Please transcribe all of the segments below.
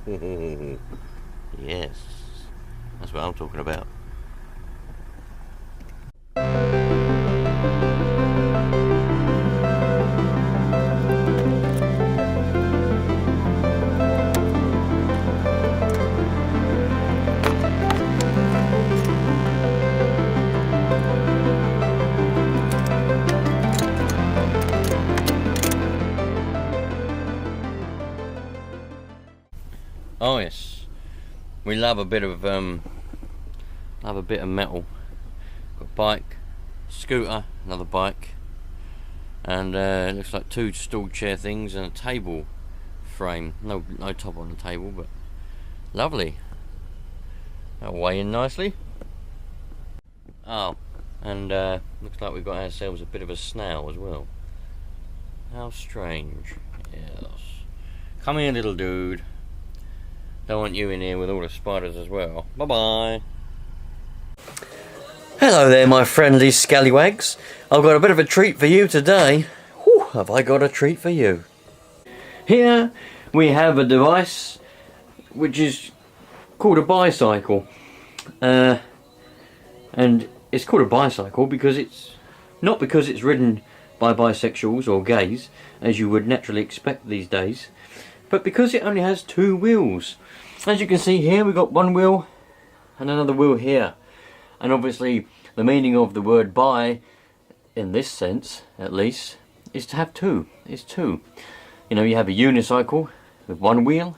Yes, that's what I'm talking about. Oh yes, we love a bit of metal. Got a bike, scooter, another bike, and it looks like two stool chair things and a table frame. No top on the table, but lovely. That'll weigh in nicely. Oh, and looks like we've got ourselves a bit of a snail as well. How strange. Yes. Come here, little dude. Don't want you in here with all the spiders as well. Bye bye. Hello there, my friendly scallywags. I've got a bit of a treat for you today. Whew, have I got a treat for you? Here we have a device which is called a bicycle. And it's called a bicycle because it's not because it's ridden by bisexuals or gays, as you would naturally expect these days, but because it only has two wheels. As you can see here, we've got one wheel and another wheel here. And obviously the meaning of the word bi, in this sense at least, is to have two. It's two. You know, you have a unicycle with one wheel,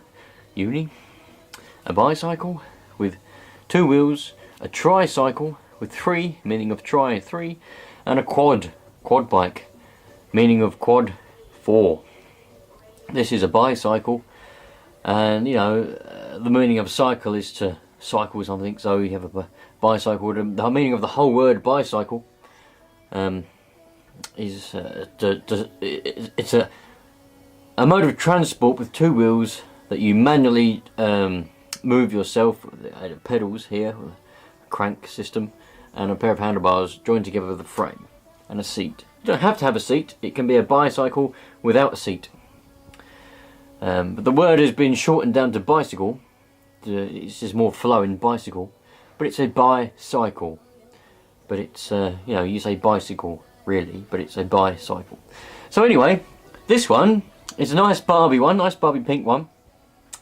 uni, a bicycle with two wheels, a tricycle with three, meaning of tri, three, and a quad bike, meaning of quad, four. This is a bicycle, and you know, the meaning of cycle is to cycle something, so you have a bicycle. The meaning of the whole word bicycle is it's a mode of transport with two wheels that you manually move yourself. Pedals here, a crank system, and a pair of handlebars joined together with a frame and a seat. You don't have to have a seat. It can be a bicycle without a seat. But the word has been shortened down to bicycle. It's just more flowing, bicycle. But it's a bicycle. But it's, you know, you say bicycle really, but it's a bicycle. So anyway, this one is a nice Barbie one, nice Barbie pink one.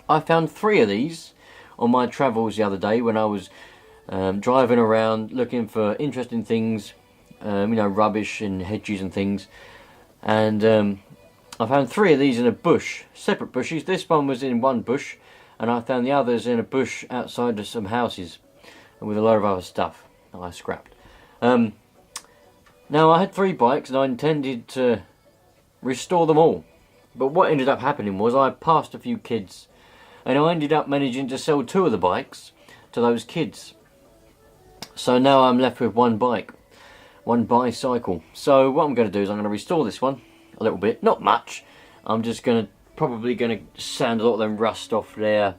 I found 3 of these on my travels the other day when I was driving around looking for interesting things, you know, rubbish and hedges and things. And I found 3 of these in a bush, separate bushes. This one was in one bush, and I found the others in a bush outside of some houses, and with a lot of other stuff that I scrapped. Now I had 3 bikes, and I intended to restore them all. But what ended up happening was I passed a few kids, and I ended up managing to sell 2 of the bikes to those kids. So now I'm left with one bike, one bicycle. So what I'm going to do is I'm going to restore this one a little bit, not much. I'm just probably going to sand a lot of them rust off there,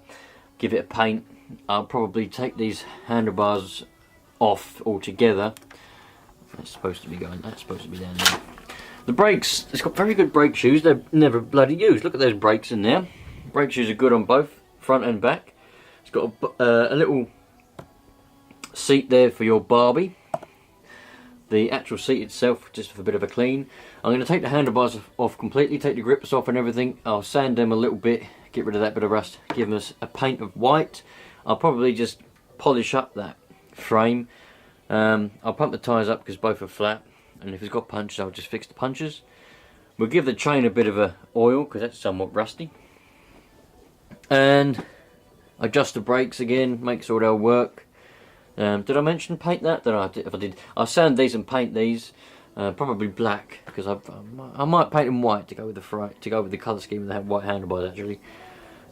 give it a paint. I'll probably take these handlebars off altogether. That's supposed to be going, that's supposed to be down there. The brakes, it's got very good brake shoes. They're never bloody used. Look at those brakes in there. Brake shoes are good on both front and back. It's got a little seat there for your Barbie. The actual seat itself, just for a bit of a clean. I'm going to take the handlebars off completely, take the grips off and everything. I'll sand them a little bit, get rid of that bit of rust, give them a paint of white. I'll probably just polish up that frame. I'll pump the tyres up because both are flat, and if it's got punches I'll just fix the punches. We'll give the chain a bit of a oil because that's somewhat rusty. And adjust the brakes again, make sure they'll work. Did I mention paint that? Don't know if I did. I'll sand these and paint these, probably black because I might paint them white to go with the colour scheme of the white handlebars actually.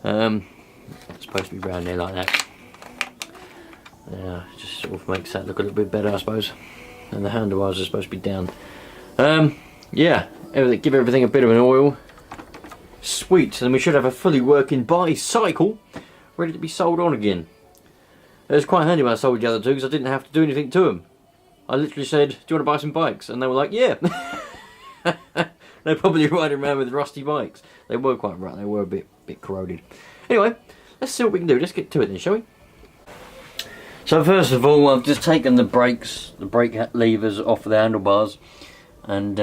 It's supposed to be round there like that. Just sort of makes that look a little bit better, I suppose. And the handlebars are supposed to be down. Yeah, give everything a bit of an oil. Sweet, and we should have a fully working bicycle ready to be sold on again. It was quite handy when I sold the other 2 because I didn't have to do anything to them. I literally said, do you want to buy some bikes? And they were like, yeah. They're probably riding around with rusty bikes. They were quite right, they were a bit corroded. Anyway, let's see what we can do. Let's get to it then, shall we? So first of all, I've just taken the brakes, the brake levers off the handlebars, and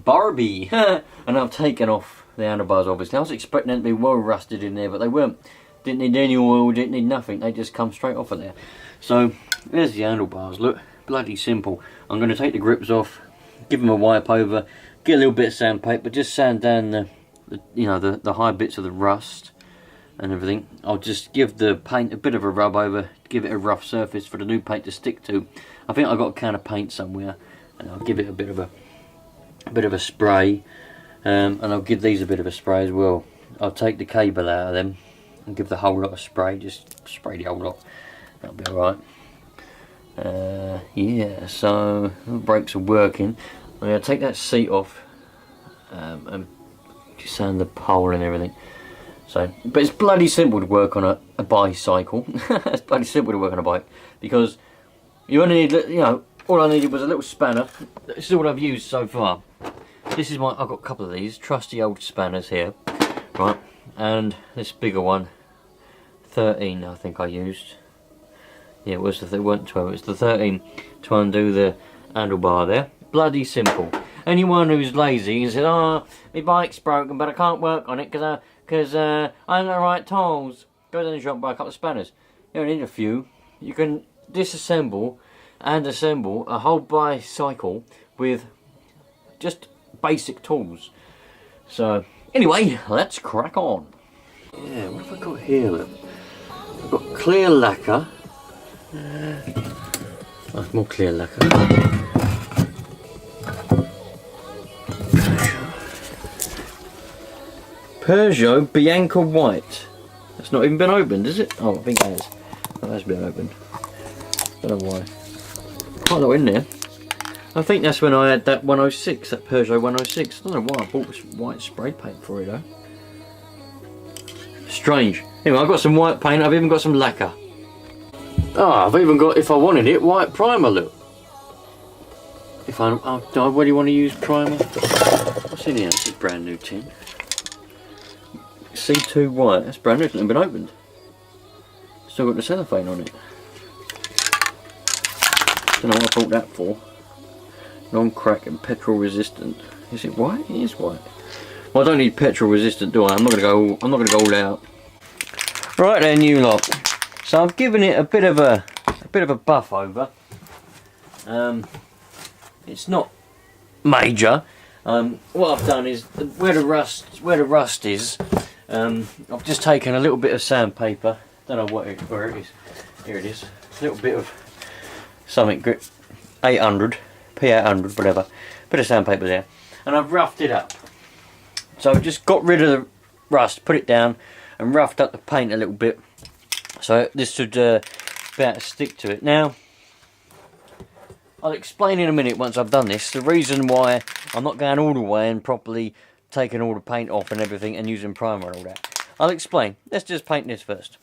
Barbie, and I've taken off the handlebars obviously. I was expecting them to be well rusted in there, but they weren't. Didn't need any oil, didn't need nothing, they just come straight off of there. So there's the handlebars, look, bloody simple. I'm going to take the grips off, give them a wipe over, get a little bit of sandpaper, just sand down the high bits of the rust and everything. I'll just give the paint a bit of a rub over, give it a rough surface for the new paint to stick to. I think I've got a can of paint somewhere, and I'll give it a bit of a spray, and I'll give these a bit of a spray as well. I'll take the cable out of them and give the whole lot of spray, just spray the whole lot, that'll be alright. Yeah, so the brakes are working. I'm going to take that seat off and just sand the pole and everything. So, but it's bloody simple to work on a bicycle. It's bloody simple to work on a bike, because you only need, all I needed was a little spanner. This is all I've used so far. This is I've got a couple of these trusty old spanners here, right? And this bigger one, 13 I think I used. Yeah, it weren't 12, it was the 13 to undo the handlebar there. Bloody simple. Anyone who's lazy and says, oh, my bike's broken but I can't work on it because I haven't got the right tools, go down the shop and buy a couple of spanners. You don't need a few. You can disassemble and assemble a whole bicycle with just basic tools. So anyway, let's crack on. Yeah, what have I got here? Look, I've got clear lacquer. More clear lacquer. Peugeot Bianca White. That's not even been opened, is it? Oh, I think it has. Oh, it has been opened. Don't know why. Quite a lot in there. I think that's when I had that 106, that Peugeot 106. I don't know why I bought this white spray paint for it though. Strange. Anyway, I've got some white paint, I've even got some lacquer. Oh, I've even got, if I wanted it, white primer, look. If I really want to use primer. What's in here? It's a brand new tin. C2 white, that's brand new, it's not been opened. Still got the cellophane on it. Don't know what I bought that for. Non-crack and petrol resistant. Is it white? It is white. Well, I don't need petrol resistant, do I? I'm not gonna go all out. Right then, you lot. So I've given it a bit of a buff over. It's not major. What I've done is where the rust is. I've just taken a little bit of sandpaper. Don't know where it is. Here it is. A little bit of something grip. 800, P800, whatever. Bit of sandpaper there, and I've roughed it up. So I've just got rid of the rust, put it down, and roughed up the paint a little bit. So this should be able to stick to it. Now, I'll explain in a minute once I've done this the reason why I'm not going all the way and properly taking all the paint off and everything and using primer and all that. I'll explain. Let's just paint this first.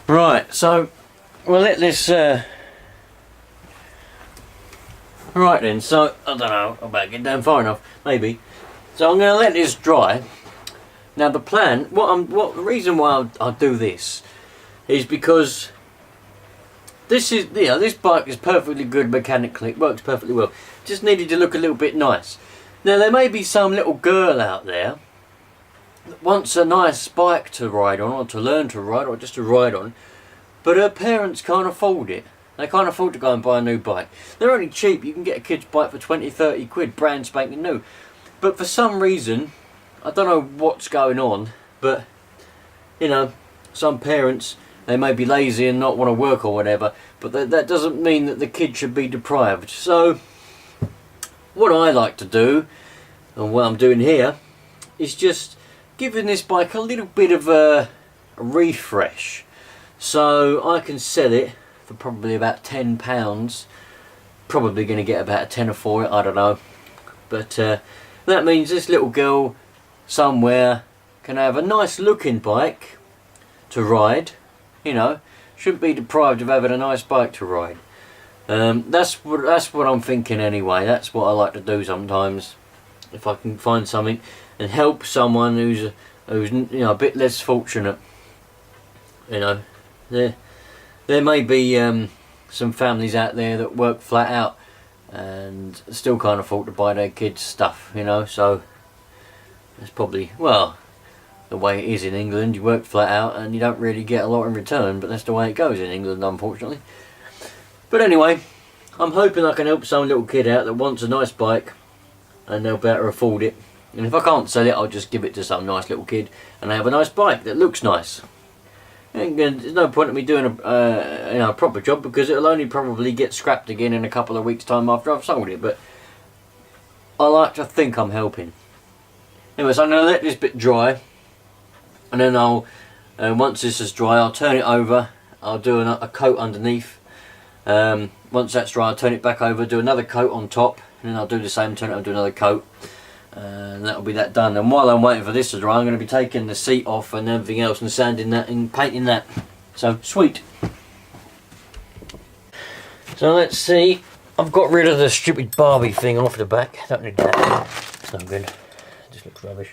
Right, so we'll let this right then, so I don't know about getting down far enough, maybe. So I'm gonna let this dry. Now the plan, the reason why I'll do this is because this bike is perfectly good mechanically, it works perfectly well. Just needed to look a little bit nice. Now there may be some little girl out there that wants a nice bike to ride on, or to learn to ride, or just to ride on, but her parents can't afford it. They can't afford to go and buy a new bike. They're only cheap. You can get a kid's bike for 20, 30 quid, brand spanking new. But for some reason, I don't know what's going on, but some parents, they may be lazy and not want to work or whatever, but that doesn't mean that the kid should be deprived. So what I like to do, and what I'm doing here, is just giving this bike a little bit of a refresh. So I can sell it for probably about £10 probably going to get about a tenner for it, I don't know. But that means this little girl somewhere can have a nice looking bike to ride, you know, shouldn't be deprived of having a nice bike to ride. That's what I'm thinking anyway. That's what I like to do sometimes, if I can find something and help someone who's you know, a bit less fortunate. You know, there may be some families out there that work flat out and still can't afford to buy their kids stuff, you know, so it's probably, well, the way it is in England. You work flat out and you don't really get a lot in return, but that's the way it goes in England, unfortunately. But anyway, I'm hoping I can help some little kid out that wants a nice bike and they'll better afford it. And if I can't sell it, I'll just give it to some nice little kid and they have a nice bike that looks nice. And there's no point in me doing you know, a proper job, because it'll only probably get scrapped again in a couple of weeks' time after I've sold it. But I like to think I'm helping. Anyway, so I'm going to let this bit dry, and then I'll once this is dry, I'll turn it over. I'll do a coat underneath. Once that's dry, I'll turn it back over, do another coat on top, and then I'll do the same, turn it over, do another coat. And that'll be that done. And while I'm waiting for this to dry, I'm going to be taking the seat off and everything else and sanding that and painting that. So sweet. So let's see. I've got rid of the stupid Barbie thing off the back. Don't need that. It's not good. It just looks rubbish.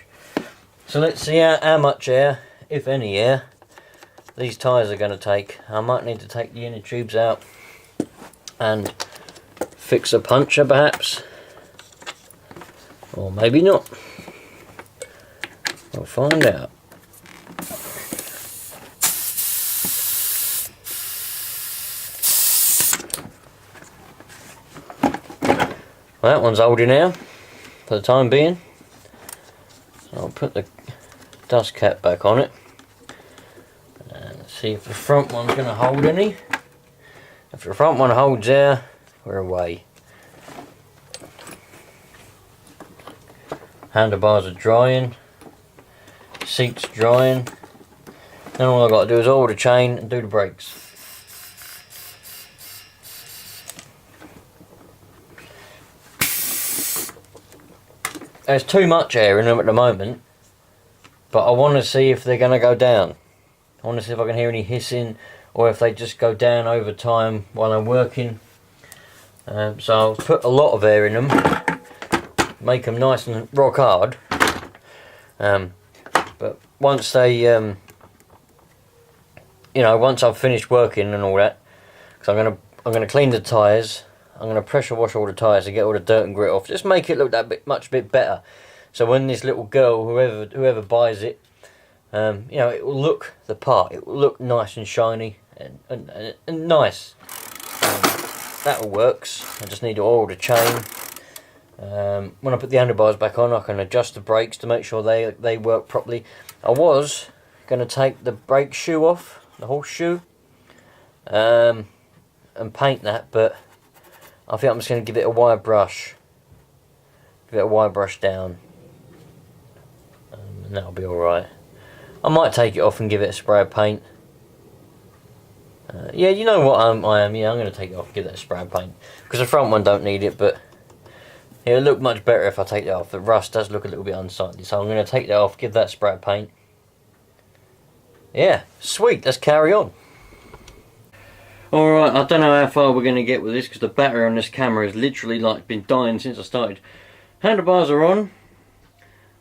So let's see how much air, if any air, these tyres are going to take. I might need to take the inner tubes out and fix a puncture perhaps. Or maybe not. We'll find out. Well, that one's holding now for the time being. So I'll put the dust cap back on it and see if the front one's going to hold any. If the front one holds there, we're away. Handlebars are drying, seats drying, then all I've got to do is oil the chain and do the brakes. There's too much air in them at the moment, but I want to see if they're going to go down. I want to see if I can hear any hissing, or if they just go down over time while I'm working. So I'll put a lot of air in them, make them nice and rock hard, but once they you know, once I've finished working and all that, because I'm gonna clean the tyres, I'm gonna pressure wash all the tyres to get all the dirt and grit off, just make it look that much better, so when this little girl, whoever buys it, you know, it will look the part, it will look nice and shiny and nice. That all works. I just need to oil the chain. When I put the handlebars back on, I can adjust the brakes to make sure they work properly. I was going to take the brake shoe off, the horseshoe, and paint that, but I think I'm just going to give it a wire brush. Give it a wire brush down, and that'll be alright. I might take it off and give it a spray of paint. Yeah, you know what I am. Yeah, I'm going to take it off and give that a spray of paint, because the front one don't need it, but it'll look much better if I take that off. The rust does look a little bit unsightly, so I'm going to take that off, give that spray of paint. Yeah, sweet, let's carry on. Alright, I don't know how far we're going to get with this, because the battery on this camera has literally like been dying since I started. Handlebars are on.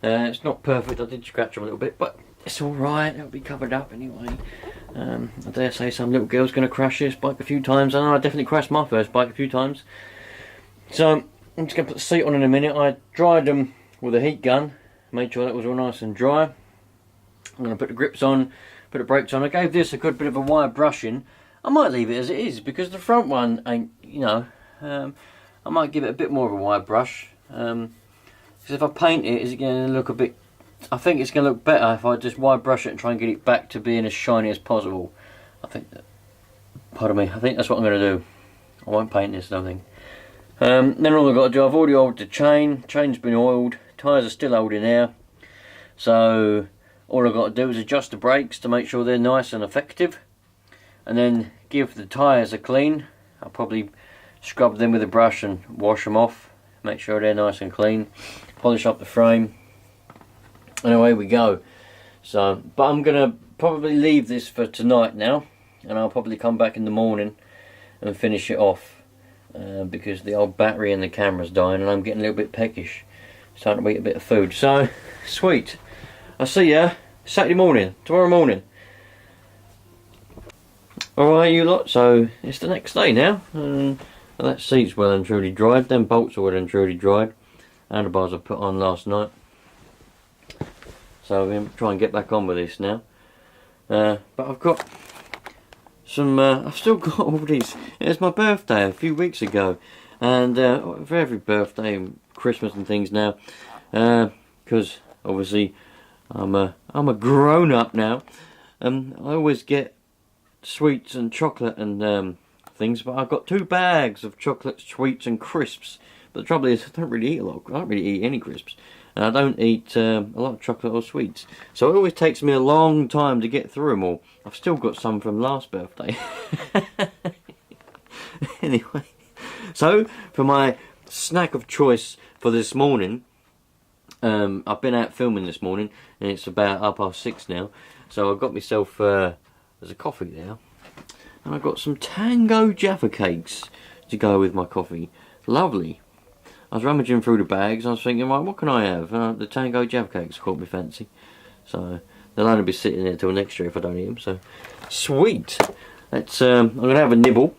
It's not perfect, I did scratch them a little bit, but it's alright, it'll be covered up anyway. I dare say some little girl's going to crash this bike a few times. I know I definitely crashed my first bike a few times. So I'm just going to put the seat on in a minute. I dried them with a heat gun, made sure that was all nice and dry. I'm going to put the grips on, put the brakes on. I gave this a good bit of a wire brushing. I might leave it as it is, because the front one ain't, you know, I might give it a bit more of a wire brush. Because if I paint it, is it going to look a bit, I think it's going to look better if I just wire brush it and try and get it back to being as shiny as possible. I think that, pardon me, I think that's what I'm going to do. I won't paint this, I don't think. Then all I've got to do, I've already oiled the chain's been oiled, tyres are still holding air, so all I've got to do is adjust the brakes to make sure they're nice and effective, and then give the tyres a clean. I'll probably scrub them with a brush and wash them off, make sure they're nice and clean, polish up the frame, and away we go. So, but I'm gonna probably leave this for tonight now, and I'll probably come back in the morning and finish it off, because the old battery in the camera's dying and I'm getting a little bit peckish. Starting to eat a bit of food. So, sweet. I'll see ya Saturday morning, tomorrow morning. Alright you lot, so it's the next day now. That seat's well and truly dried, them bolts are well and truly dried. Handlebars I put on last night. So I'm going to try and get back on with this now. But I've got some, I've still got all these. It's my birthday a few weeks ago. And for every birthday and Christmas and things now. Because obviously I'm a grown up now. I always get sweets and chocolate and things, but I've got 2 bags of chocolates, sweets and crisps. But the trouble is, I don't really eat any crisps, and I don't eat a lot of chocolate or sweets. So it always takes me a long time to get through them all. I've still got some from last birthday. Anyway, so for my snack of choice for this morning, I've been out filming this morning, and it's about 6:30 now. So I've got myself there's a coffee there. And I've got some Tango Jaffa cakes to go with my coffee. Lovely. I was rummaging through the bags. I was thinking, right, what can I have? The Tango Jaffa cakes caught me fancy. So they'll only be sitting there till next year if I don't eat them. So sweet. Let's. I'm gonna have a nibble,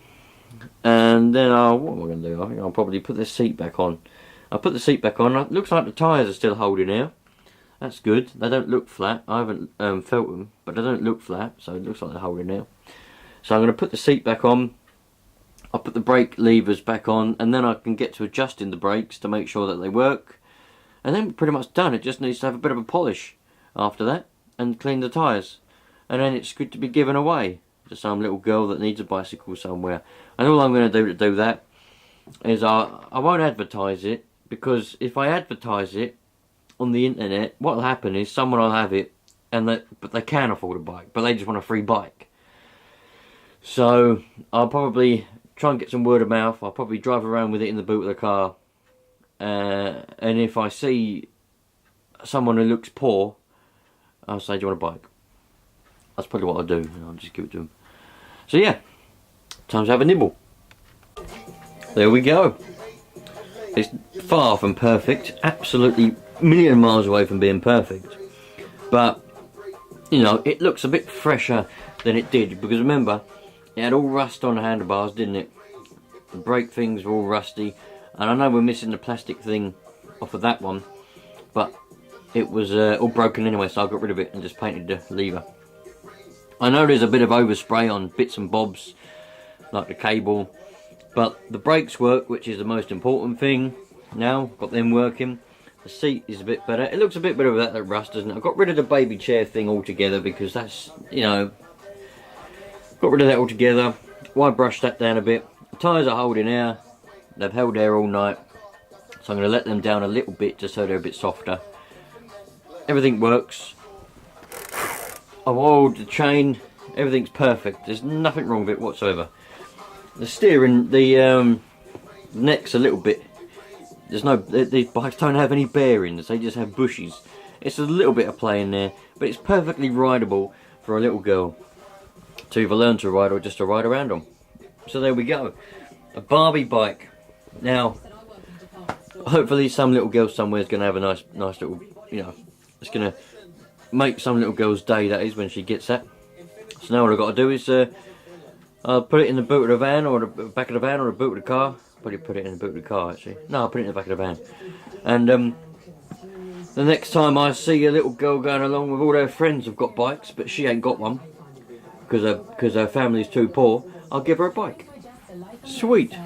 and then what am I gonna do? I think I'll probably put the seat back on. I'll put the seat back on. It looks like the tyres are still holding now. That's good. They don't look flat. I haven't felt them, but they don't look flat. So it looks like they're holding now. So I'm going to put the seat back on, I'll put the brake levers back on, and then I can get to adjusting the brakes to make sure that they work. And then we're pretty much done. It just needs to have a bit of a polish after that, and clean the tyres. And then it's good to be given away to some little girl that needs a bicycle somewhere. And all I'm going to do to do that is I won't advertise it, because if I advertise it on the internet, what will happen is someone will have it, but they can afford a bike, but they just want a free bike. So I'll probably try and get some word of mouth. I'll probably drive around with it in the boot of the car, and if I see someone who looks poor, I'll say, do you want a bike? That's probably what I'll do. I'll just give it to them. So yeah, time to have a nibble. There we go. It's far from perfect, absolutely a million miles away from being perfect, but you know, it looks a bit fresher than it did, because remember, it had all rust on the handlebars, didn't it? The brake things were all rusty, and I know we're missing the plastic thing off of that one, but it was all broken anyway, so I got rid of it and just painted the lever. I know there's a bit of overspray on bits and bobs, like the cable, but the brakes work, which is the most important thing. Now, got them working. The seat is a bit better. It looks a bit better without that rust, doesn't it? I got rid of the baby chair thing altogether, because that's, you know, got rid of that altogether. Why brush that down a bit? The tyres are holding air. They've held air all night. So I'm going to let them down a little bit, just so they're a bit softer. Everything works. I've oiled the chain. Everything's perfect. There's nothing wrong with it whatsoever. The steering, the neck's a little bit, there's no, these bikes don't have any bearings, they just have bushes. It's a little bit of play in there, but it's perfectly rideable for a little girl to either learn to ride or just to ride around on. So there we go, a Barbie bike. Now, hopefully some little girl somewhere is going to have a nice little, you know, it's going to make some little girl's day, that is, when she gets that. So now all I've got to do is I'll put it in the boot of the van, or the back of the van, or the boot of the car. Probably put it in the boot of the car, actually. No, I'll put it in the back of the van. And the next time I see a little girl going along with all her friends have got bikes, but she ain't got one, because her family's too poor, I'll give her a bike. Sweet.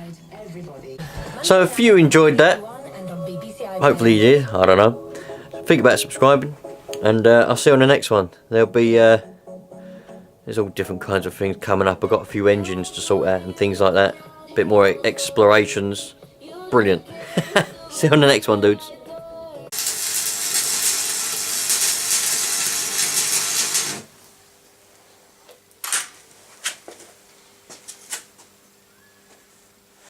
So if you enjoyed that, hopefully you did, I don't know. Think about subscribing, and I'll see you on the next one. There'll be... there's all different kinds of things coming up. I've got a few engines to sort out and things like that. A bit more explorations. Brilliant. See you on the next one, dudes.